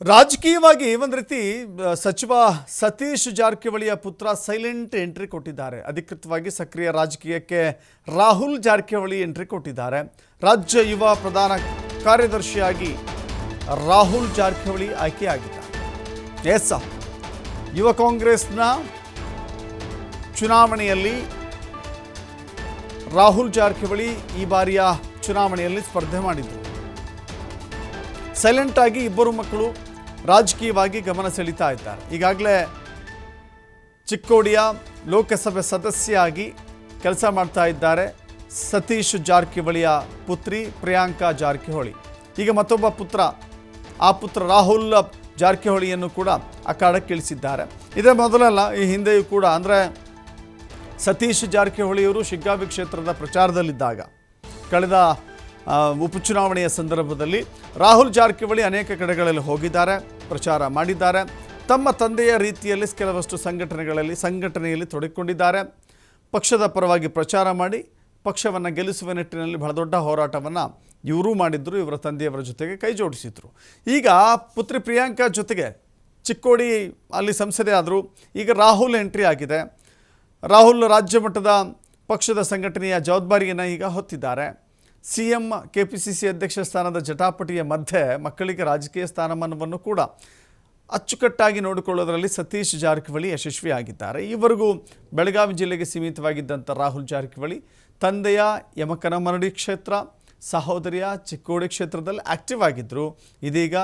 ರಾಜಕೀಯವಾಗಿ ಒಂದು ರೀತಿ ಸಚಿವ ಸತೀಶ್ ಜಾರಕಿಹೊಳಿಯ ಪುತ್ರ ಸೈಲೆಂಟ್ ಎಂಟ್ರಿ ಕೊಟ್ಟಿದ್ದಾರೆ. ಅಧಿಕೃತವಾಗಿ ಸಕ್ರಿಯ ರಾಜಕೀಯಕ್ಕೆ ರಾಹುಲ್ ಜಾರಕಿಹೊಳಿ ಎಂಟ್ರಿ ಕೊಟ್ಟಿದ್ದಾರೆ. ರಾಜ್ಯ ಯುವ ಪ್ರಧಾನ ಕಾರ್ಯದರ್ಶಿಯಾಗಿ ರಾಹುಲ್ ಜಾರಕಿಹೊಳಿ ಆಯ್ಕೆಯಾಗಿದ್ದಾರೆ. ಎಸ್, ಯುವ ಕಾಂಗ್ರೆಸ್ನ ಚುನಾವಣೆಯಲ್ಲಿ ರಾಹುಲ್ ಜಾರಕಿಹೊಳಿ ಈ ಬಾರಿಯ ಚುನಾವಣೆಯಲ್ಲಿ ಸ್ಪರ್ಧೆ ಮಾಡಿದರು. ಸೈಲೆಂಟ್ ಆಗಿ ಇಬ್ಬರು ಮಕ್ಕಳು ರಾಜಕೀಯವಾಗಿ ಗಮನ ಸೆಳೀತಾ ಇದ್ದಾರೆ. ಈಗಾಗಲೇ ಚಿಕ್ಕೋಡಿಯ ಲೋಕಸಭೆ ಸದಸ್ಯರಾಗಿ ಕೆಲಸ ಮಾಡ್ತಾ ಇದ್ದಾರೆ ಸತೀಶ್ ಜಾರಕಿಹೊಳಿಯ ಪುತ್ರಿ ಪ್ರಿಯಾಂಕಾ ಜಾರಕಿಹೊಳಿ. ಈಗ ಮತ್ತೊಬ್ಬ ಪುತ್ರ, ಆ ಪುತ್ರ ರಾಹುಲ್ ಜಾರಕಿಹೊಳಿಯನ್ನು ಕೂಡ ಅಖಾಡಕ್ಕೆ ಇಳಿಸಿದ್ದಾರೆ. ಇದೇ ಮೊದಲಲ್ಲ, ಈ ಹಿಂದೆಯೂ ಕೂಡ ಅಂದರೆ ಸತೀಶ್ ಜಾರಕಿಹೊಳಿಯವರು ಶಿಗ್ಗಾವಿ ಕ್ಷೇತ್ರದ ಪ್ರಚಾರದಲ್ಲಿದ್ದಾಗ ಕಳೆದ ಉಪಚುನಾವಣೆಯ ಸಂದರ್ಭದಲ್ಲಿ ರಾಹುಲ್ ಜಾರಕಿಹೊಳಿ ಅನೇಕ ಕಡೆಗಳಲ್ಲಿ ಹೋಗಿದ್ದಾರೆ, ಪ್ರಚಾರ ಮಾಡಿದ್ದಾರೆ. ತಮ್ಮ ತಂದೆಯ ರೀತಿಯಲ್ಲಿ ಕೆಲವಷ್ಟು ಸಂಘಟನೆಯಲ್ಲಿ ತೊಡಗಿಕೊಂಡಿದ್ದಾರೆ. ಪಕ್ಷದ ಪರವಾಗಿ ಪ್ರಚಾರ ಮಾಡಿ ಪಕ್ಷವನ್ನು ಗೆಲ್ಲಿಸುವ ನಿಟ್ಟಿನಲ್ಲಿ ಬಹಳ ದೊಡ್ಡ ಹೋರಾಟವನ್ನು ಇವರೂ ಮಾಡಿದ್ರು, ಇವರ ತಂದೆಯವರ ಜೊತೆಗೆ ಕೈ ಜೋಡಿಸಿದ್ರು. ಈಗ ಪುತ್ರಿ ಪ್ರಿಯಾಂಕಾ ಜೊತೆಗೆ ಚಿಕ್ಕೋಡಿ ಅಲ್ಲಿ ಸಂಸದೆ ಆದರು. ಈಗ ರಾಹುಲ್ ಎಂಟ್ರಿ ಆಗಿದೆ. ರಾಹುಲ್ ರಾಜ್ಯ ಮಟ್ಟದ ಪಕ್ಷದ ಸಂಘಟನೆಯ ಜವಾಬ್ದಾರಿಯನ್ನು ಈಗ ಹೊತ್ತಿದ್ದಾರೆ. CM KPCC ಅಧ್ಯಕ್ಷ ಸ್ಥಾನದ ಜಟಾಪಟಿಯ ಮಧ್ಯೆ ಮಕ್ಕಳಿಗೆ ರಾಜಕೀಯ ಸ್ಥಾನಮಾನವನ್ನು ಕೂಡ ಅಚ್ಚುಕಟ್ಟಾಗಿ ನೋಡಿಕೊಳ್ಳೋದರಲ್ಲಿ ಸತೀಶ್ ಜಾರಕಿಹೊಳಿ ಯಶಸ್ವಿಯಾಗಿದ್ದಾರೆ. ಈವರೆಗೂ ಬೆಳಗಾವಿ ಜಿಲ್ಲೆಗೆ ಸೀಮಿತವಾಗಿದ್ದಂಥ ರಾಹುಲ್ ಜಾರಕಿಹೊಳಿ ತಂದೆಯ ಯಮಕನಮರಡಿ ಕ್ಷೇತ್ರ, ಸಹೋದರಿಯ ಚಿಕ್ಕೋಡಿ ಕ್ಷೇತ್ರದಲ್ಲಿ ಆಕ್ಟಿವ್ ಆಗಿದ್ದರು. ಇದೀಗ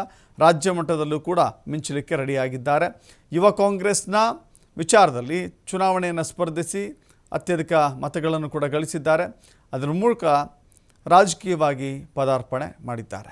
ರಾಜ್ಯ ಮಟ್ಟದಲ್ಲೂ ಕೂಡ ಮಿಂಚಲಿಕ್ಕೆ ರೆಡಿಯಾಗಿದ್ದಾರೆ. ಯುವ ಕಾಂಗ್ರೆಸ್ನ ವಿಚಾರದಲ್ಲಿ ಚುನಾವಣೆಯನ್ನು ಸ್ಪರ್ಧಿಸಿ ಅತ್ಯಧಿಕ ಮತಗಳನ್ನು ಕೂಡ ಗಳಿಸಿದ್ದಾರೆ. ಅದರ ಮೂಲಕ ರಾಜಕೀಯವಾಗಿ ಪದಾರ್ಪಣೆ ಮಾಡಿದ್ದಾರೆ.